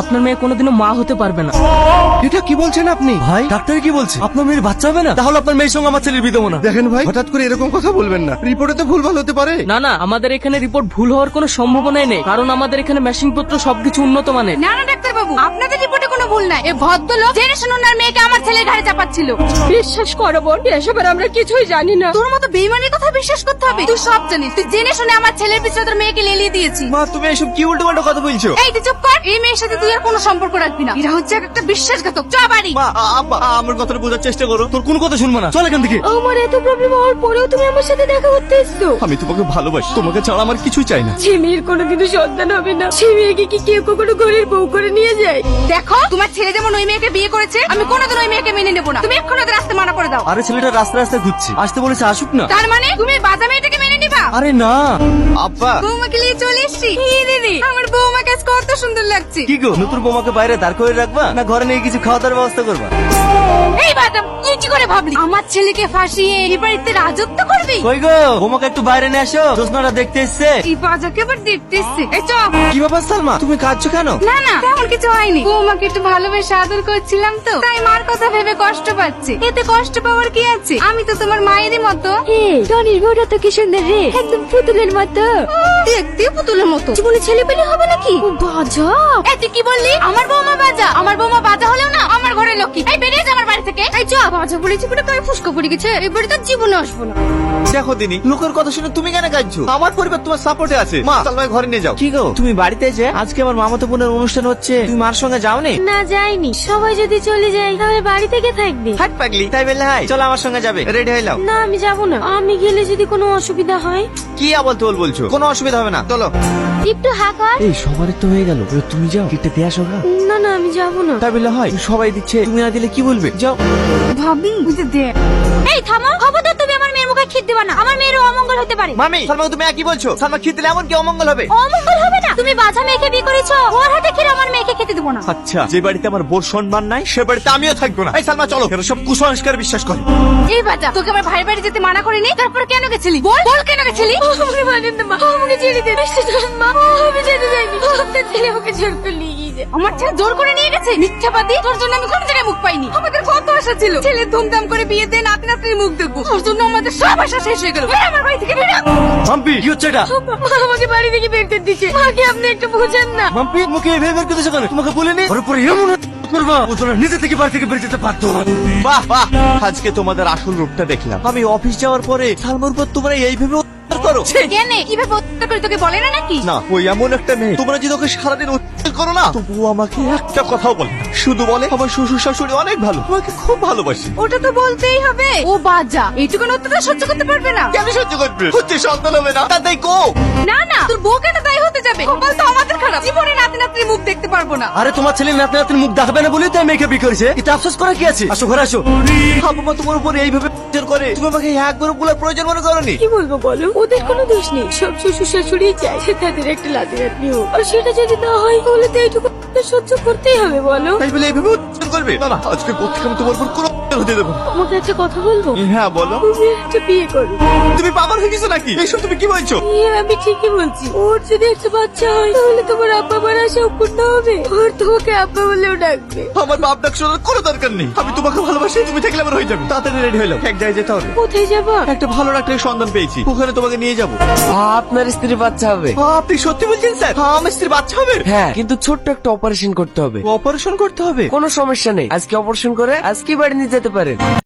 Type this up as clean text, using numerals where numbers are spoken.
আপনার মেয়ে কোনোদিনও মা হতে পারবে না। এটা কি বলছেন আপনি? ভাই ডাক্তার কি বলছে? আপনার মেয়ের বাচ্চা হবে না? তাহলে আপনার মেয়ের সঙ্গে আমার ছেলের বিয়ে দেবো না। দেখেন ভাই, হঠাৎ করে এরকম কথা বলবেন না, রিপোর্টে তো ভুলভাল হতে পারে। না না, আমাদের এখানে রিপোর্ট ভুল হওয়ার কোনো সম্ভাবনাই নেই, কারণ আমাদের এখানে মেশিন পত্র সবকিছু উন্নত মানের। না না ডাক্তার বাবু, আপনাদের রিপোর্টে কোনো ভুল নাই। এই ভদ্রলোক জেনে শুনে ওনার মেয়েকে আমার ছেলের ঘাড়ে চাপাচ্ছিল। বিশ্বাস করো বোন, এসবের আমরা কিছুই জানি না। তোর মতো বেইমানের কথা বিশ্বাস করতে হবে? তুই সব জানিস, তুই জেনে শুনে আমার ছেলের পিছনে তোর মেয়েকে লেলিয়ে দিয়েছিস। মা তুমি এসব কি উল্টো পাল্টা কথা বলছো? এই তুই চুপ কর, এই মেয়ের সাথে তুই আর কোনো সম্পর্ক রাখবি না। এরা হচ্ছে একটা বিশ্বাসঘাতক। চ বাড়ি। মা আব্বা আমার কথাটা বোঝার চেষ্টা করো। তোর কোন কথা শুনবো না, চল এখান থেকে। আমার এত প্রবলেম হওয়ার পরেও তুমি আমার সাথে দেখা করতে এসছো। আমি তোমাকে ভালোবাসি, তোমাকে ছাড়া আমার কিছুই চাই না। যে মেয়ের কোনোদিনও সন্তান হবে না, সে মেয়েকে কি কেউ কখনো ঘরের বউ করে নিয়ে যায়? দেখো, তোমার ছেলে যেমন ওই মেয়েকে বিয়ে করেছে, আমি কোনোদিন ওই মেয়েকে মেনে নেবো না। তুমি এখন ওদের রাস্তায় মানা করে দাও। আরে ছেলেটা রাস্তায় রাস্তায় ঘুরছে, আসতে বলেছে আসুক না। তার মানে তুমি বাজা মেয়েটাকে মেনে নিবা? আরে না আব্বা। বৌমাকে নিয়ে চলে এসছি। দিদি, আমার বৌমাকে আজ কত সুন্দর লাগছে। কি গো, নতুন বৌমাকে বাইরে দাঁড় করে রাখবা না ঘরে নিয়ে কিছু খাওয়া দাওয়ার ব্যবস্থা করবা? এই বাদাম, তুই কি করে ভাবলি আমার ছেলেকে ফাঁসিয়ে এই বাড়িতে রাজত্ব করবি? কই গো, বৌমাকে একটু বাইরে নিয়ে আসো, জোসনারা দেখতে এসছে। এই বাজাকে আবার দেখতে এসছে। এই চ। কি ব্যাপার সালমা, তুমি কাঁদছো কেন? না না, তেমন কিছু হয়নি। বৌমাকে একটু ভালোবেসে আদর করছিলাম তো, তাই মার কথা ভেবে কষ্ট পাচ্ছে। এতে কষ্ট পাওয়ার কি আছে? আমি তো তোমার মায়েরই মতো। হে, টনির বউটা তো কি সুন্দর রে, একদম পুতুলের মতো। দেখতে পুতুলের মতো। জীবনে ছেলে পেলে হবে নাকি? ও বাজা। এই তুই কি বললি? আমার বৌমা বাজা? আমার বৌমা বাজা হলেও না আমার ঘরের লক্ষ্মী। এই বেরিয়ে যা আমার বাড়ি থেকে। এই চ, বাজা বলেছি বলে তাই ফুসকা পড়ে গেছে। এই বাড়িতে জীবনে আসবো না। দেখো দিনি, লোকের কথা শুনে তুমি কেন কাঁদছো? আমার পরিবার তোমার সাপোর্টে আছে। মা সালমাকে ঘরে নিয়ে যাও। কি গো, তুমি বাড়িতে এসে আজকে আমার মামাতো বোনের অনুষ্ঠান হচ্ছে, তুমি মার সঙ্গে যাওনি? না যাইনি, সবাই যদি চলে যায় তাহলে বাড়ি থেকে থাকবে। হাট পাগলি, তাই বললে হাই চলো আমার সঙ্গে যাবে, রেডি হয়ে নাও। না আমি যাবো না, আমি গেলে যদি কোনো অসুবিধা হয়। কি আবল তোল বলছো? কোনো অসুবিধা হবে না, চলো। একটু হাঁকা। এই সবার তো হয়ে গেল, তুমি যাও কিটে দিয়ে আসো। না না আমি যাবো না। তাই বললে হয়? সবাই দিচ্ছে, তুমি না দিলে কি বলবে? যাও। ভাবি বুঝে দে। এই থামো, খবরদার তুমি আমার মেয়ের মুখে খিদ দিবা না, আমার মেয়ের অমঙ্গল হতে পারে। মামি সালমা তুমি কি বলছো? সালমা খেতে দিলে এমন কি অমঙ্গল হবে? অমঙ্গল হবে না, তুমি বাজা মেয়েকে বিয়ে করেছো, ওর হাতে খেলে আমার মেয়েকে খেতে দেবো না। আচ্ছা, যে বাড়িতে আমার বোর সম্মান নাই সে বাড়িতে আমিও থাকবো না। এই সালমা চলো, এরা সব কুসংস্কার বিশ্বাস করে। এই বাজা, তোকে আমার ভাইয়ের বাড়ি যেতে মানা করিনি, তারপর কেন গেছিলি? বল বল কেন গেছিলি? আমাকে মানেন না মা, আমাকে ছেড়ে দিন। মা আমি যেতে চাইনি, আপনার ছেলে আমাকে জোর করে নিয়ে গিয়েছে। আমার ছেলে জোর করে নিয়ে গেছে? মিথ্যাবাদী, তোর জন্য আমি কোন জায়গায় মুখ পাইনি। আমাদের কত আশা ছিল, ছেলে ধুমধাম করে বিয়ে দিয়ে নাতি নাতনির মুখ দেখবো। তোর জন্য আমাদের সব আশা শেষ হয়ে গেল। বের আমার বাড়ি থেকে বের। মাম্পি কি হচ্ছে এটা? মা আমাকে বাড়ি থেকে বের করে দিচ্ছে, মাকে আপনি একটু বোঝেন না। মাম্পি মুখে বের বের করতেছো কেন? তোমাকে বলিনি ওর উপরে এমন করবা ও তোরা নিজে থেকে বাড়ি থেকে বের যেতে পারতো না। বাহ বাহ, আজকে তোমাদের আসল রূপটা দেখলাম। আমি অফিস যাওয়ার পরে সালমার উপর তোমরা এইভাবে অত্যাচার করো। কেন কিভাবে অত্যাচার করে তোকে বলে না নাকি? না, ওই এমন একটা মেয়ে, তোমরা যদি ওকে সারাদিন অত্যাচার করো না, তবুও আমাকে একটা কথাও বলে না। শুধু বলে আমার শ্বশুর শাশুড়ি অনেক ভালো, তোমাকে খুব ভালোবাসি। ওটা তো বলতেই হবে। ও বাজা, এইটুকু অত্যাচার সহ্য করতে পারবে না। কেন সহ্য করবে? হচ্ছে সন্তান হবে না, তাই কো। না না, তোর বউ কেন তাই হতে যাবে? কপাল তো আমাদের খারাপ, জীবনে নাতি নাতনির মুখ দেখতে পারবো না। আরে তোমার ছেলে নাতি নাতির মুখ দেখাবে না বলেই তো মেয়েকে বিয়ে করেছে, এটা আফসোস করা কি আছে? আসো ঘরে আসো। বাবা তোমার উপর এইভাবে অত্যাচার করে, তুমি আমাকে একবার বলার প্রয়োজন মনে করনি? কি বলবো বলো, ওদের কোনো দোষ নেই, সব শ্বশুর শাশুড়ি চায় সে তাদের একটা লাতি রাতনি হোক, আর সেটা যদি না হয় তাহলে তো এইটুকু তো সহ্য করতেই হবে বলো। তাই বলে এইভাবে অত্যাচার করবে? না না, আজকে পর থেকে আমি তোমার উপর কোনো অত্যাচার হতে দেবো না। আমাকে একটা কথা বলবো? হ্যাঁ বলো। তুমি একটা বিয়ে করো। তুমি পাগল হয়ে গেছো নাকি? এইসব তুমি কি বলছো? আমি ঠিকই বলছি, ওর যদি একটা বাচ্চা হয় তাহলে তোমার আব্বা মার আশা পূর্ণ হবে, ওর তোমাকে আব্বা বলেও ডাকবে। আমার বাপ ডাক শোনার কোনো দরকার নেই, আমি তোমাকে ভালোবাসি, তুমি থাকলে আমার হয়ে যাবে। তাড়াতাড়ি রেডি হয়ে নাও, এক জায়গায় যেতে হবে। কোথায় যাবা? একটা ভালো ডাক্তারের সন্ধান পেয়েছি, ওখানে তোমাকে নিয়ে যাবো। আপনার স্ত্রীর বাচ্চা হবে? আপনি সত্যি বলছেন স্যার? আমার স্ত্রীর বাচ্চা হবে? হ্যাঁ, কিন্তু ছোট্ট একটা অপারেশন করতে হবে। অপারেশন করতে হবে? কোনো সমস্যা নেই, আজকে অপারেশন করে আজকে বাড়ি নিয়ে যেতে পারেন।